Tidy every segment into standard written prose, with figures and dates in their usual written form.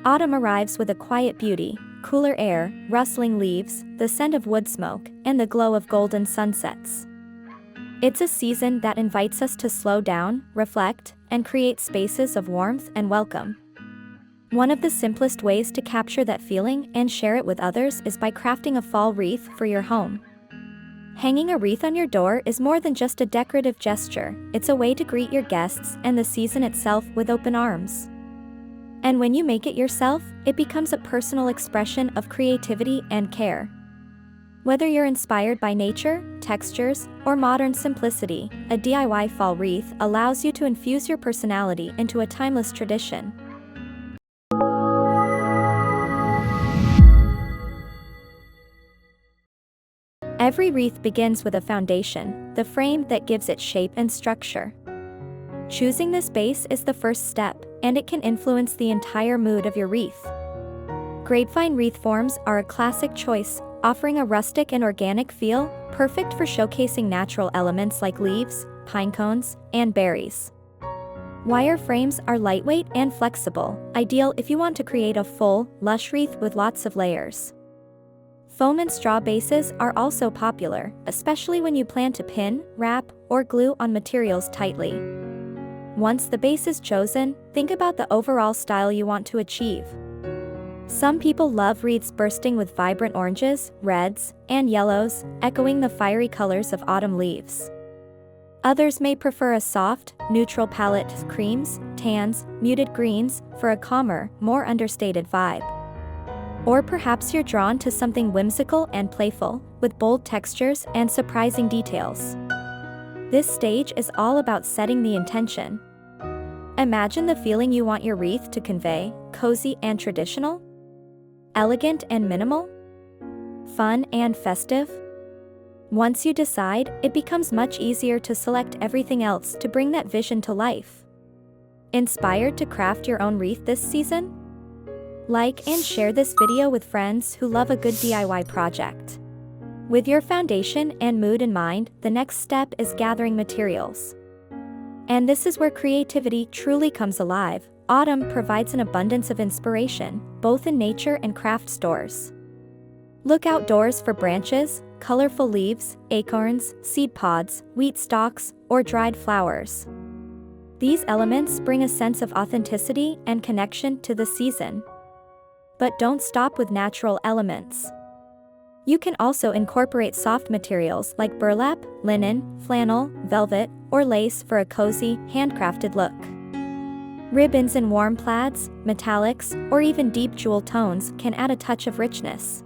Autumn arrives with a quiet beauty, cooler air, rustling leaves, the scent of wood smoke, and the glow of golden sunsets. It's a season that invites us to slow down, reflect, and create spaces of warmth and welcome. One of the simplest ways to capture that feeling and share it with others is by crafting a fall wreath for your home. Hanging a wreath on your door is more than just a decorative gesture, it's a way to greet your guests and the season itself with open arms. And when you make it yourself, it becomes a personal expression of creativity and care. Whether you're inspired by nature, textures, or modern simplicity, a DIY fall wreath allows you to infuse your personality into a timeless tradition. Every wreath begins with a foundation, the frame that gives it shape and structure. Choosing this base is the first step, and it can influence the entire mood of your wreath. Grapevine wreath forms are a classic choice, offering a rustic and organic feel, perfect for showcasing natural elements like leaves, pine cones, and berries. Wire frames are lightweight and flexible, ideal if you want to create a full, lush wreath with lots of layers. Foam and straw bases are also popular, especially when you plan to pin, wrap, or glue on materials tightly. Once the base is chosen, think about the overall style you want to achieve. Some people love wreaths bursting with vibrant oranges, reds, and yellows, echoing the fiery colors of autumn leaves. Others may prefer a soft, neutral palette of creams, tans, muted greens, for a calmer, more understated vibe. Or perhaps you're drawn to something whimsical and playful, with bold textures and surprising details. This stage is all about setting the intention. Imagine the feeling you want your wreath to convey: cozy and traditional, elegant and minimal, fun and festive. Once you decide, it becomes much easier to select everything else to bring that vision to life. Inspired to craft your own wreath this season? Like and share this video with friends who love a good DIY project. With your foundation and mood in mind, the next step is gathering materials. And this is where creativity truly comes alive. Autumn provides an abundance of inspiration, both in nature and craft stores. Look outdoors for branches, colorful leaves, acorns, seed pods, wheat stalks, or dried flowers. These elements bring a sense of authenticity and connection to the season. But don't stop with natural elements. You can also incorporate soft materials like burlap, linen, flannel, velvet, or lace for a cozy, handcrafted look. Ribbons in warm plaids, metallics, or even deep jewel tones can add a touch of richness.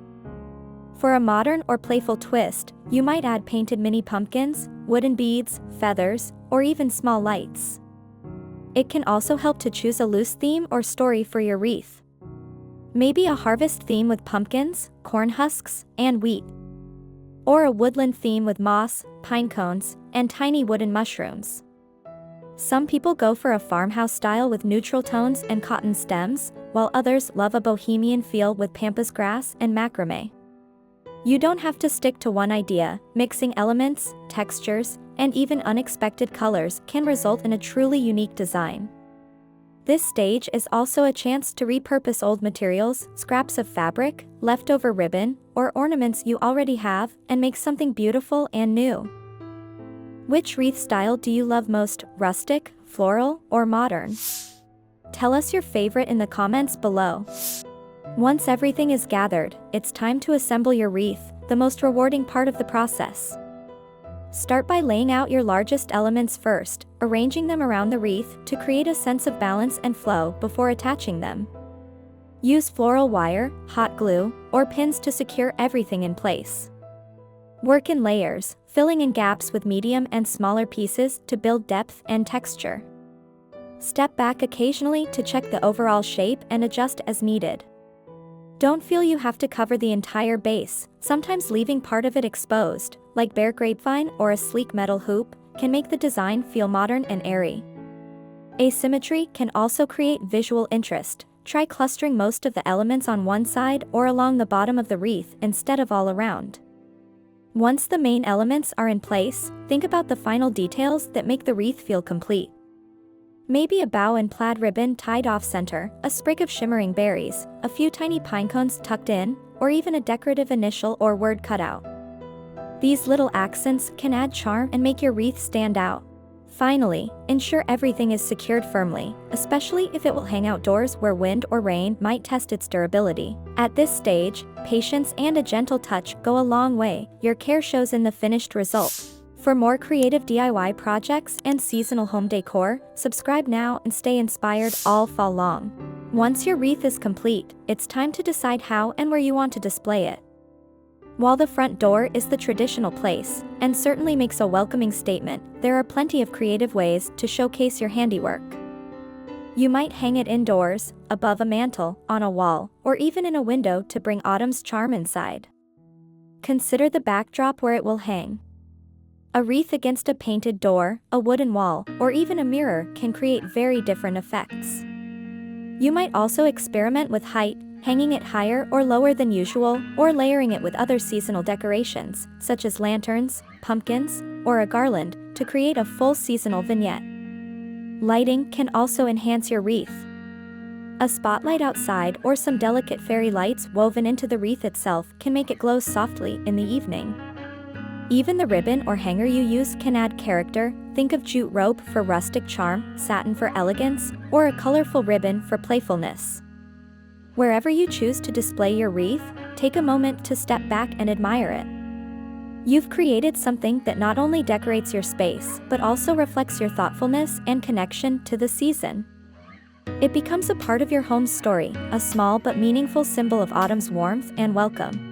For a modern or playful twist, you might add painted mini pumpkins, wooden beads, feathers, or even small lights. It can also help to choose a loose theme or story for your wreath. Maybe a harvest theme with pumpkins, corn husks, and wheat. Or a woodland theme with moss, pine cones, and tiny wooden mushrooms. Some people go for a farmhouse style with neutral tones and cotton stems, while others love a bohemian feel with pampas grass and macrame. You don't have to stick to one idea. Mixing elements, textures, and even unexpected colors can result in a truly unique design. This stage is also a chance to repurpose old materials, scraps of fabric, leftover ribbon, or ornaments you already have, and make something beautiful and new. Which wreath style do you love most, rustic, floral, or modern? Tell us your favorite in the comments below. Once everything is gathered, it's time to assemble your wreath, the most rewarding part of the process. Start by laying out your largest elements first, arranging them around the wreath to create a sense of balance and flow before attaching them. Use floral wire, hot glue, or pins to secure everything in place. Work in layers, filling in gaps with medium and smaller pieces to build depth and texture. Step back occasionally to check the overall shape and adjust as needed. Don't feel you have to cover the entire base. Sometimes leaving part of it exposed, like bare grapevine or a sleek metal hoop, can make the design feel modern and airy. Asymmetry can also create visual interest. Try clustering most of the elements on one side or along the bottom of the wreath instead of all around. Once the main elements are in place, think about the final details that make the wreath feel complete. Maybe a bow and plaid ribbon tied off-center, a sprig of shimmering berries, a few tiny pine cones tucked in, or even a decorative initial or word cutout. These little accents can add charm and make your wreath stand out. Finally, ensure everything is secured firmly, especially if it will hang outdoors where wind or rain might test its durability. At this stage, patience and a gentle touch go a long way. Your care shows in the finished result. For more creative DIY projects and seasonal home decor, subscribe now and stay inspired all fall long. Once your wreath is complete, it's time to decide how and where you want to display it. While the front door is the traditional place, and certainly makes a welcoming statement, there are plenty of creative ways to showcase your handiwork. You might hang it indoors, above a mantel, on a wall, or even in a window to bring autumn's charm inside. Consider the backdrop where it will hang. A wreath against a painted door, a wooden wall, or even a mirror can create very different effects. You might also experiment with height, hanging it higher or lower than usual, or layering it with other seasonal decorations, such as lanterns, pumpkins, or a garland, to create a full seasonal vignette. Lighting can also enhance your wreath. A spotlight outside or some delicate fairy lights woven into the wreath itself can make it glow softly in the evening. Even the ribbon or hanger you use can add character. Think of jute rope for rustic charm, satin for elegance, or a colorful ribbon for playfulness. Wherever you choose to display your wreath, take a moment to step back and admire it. You've created something that not only decorates your space, but also reflects your thoughtfulness and connection to the season. It becomes a part of your home's story, a small but meaningful symbol of autumn's warmth and welcome.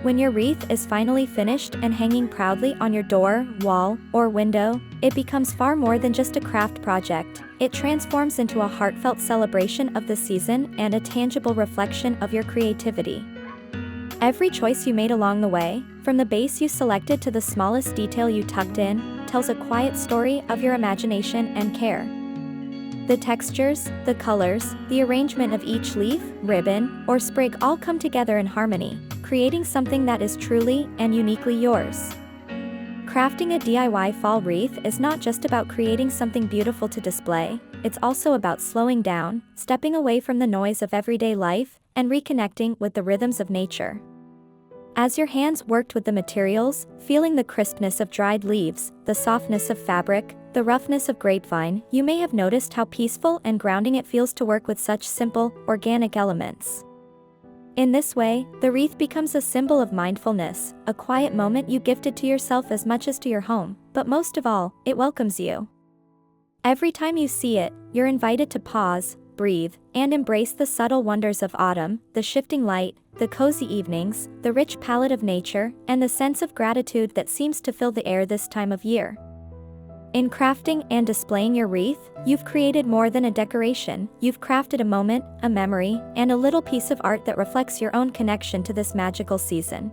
When your wreath is finally finished and hanging proudly on your door, wall, or window, it becomes far more than just a craft project. It transforms into a heartfelt celebration of the season and a tangible reflection of your creativity. Every choice you made along the way, from the base you selected to the smallest detail you tucked in, tells a quiet story of your imagination and care. The textures, the colors, the arrangement of each leaf, ribbon, or sprig all come together in harmony, creating something that is truly and uniquely yours. Crafting a DIY fall wreath is not just about creating something beautiful to display, it's also about slowing down, stepping away from the noise of everyday life, and reconnecting with the rhythms of nature. As your hands worked with the materials, feeling the crispness of dried leaves, the softness of fabric, the roughness of grapevine, you may have noticed how peaceful and grounding it feels to work with such simple, organic elements. In this way, the wreath becomes a symbol of mindfulness, a quiet moment you gifted to yourself as much as to your home, but most of all, it welcomes you. Every time you see it, you're invited to pause, breathe, and embrace the subtle wonders of autumn, the shifting light, the cozy evenings, the rich palette of nature, and the sense of gratitude that seems to fill the air this time of year. In crafting and displaying your wreath, you've created more than a decoration. You've crafted a moment, a memory, and a little piece of art that reflects your own connection to this magical season.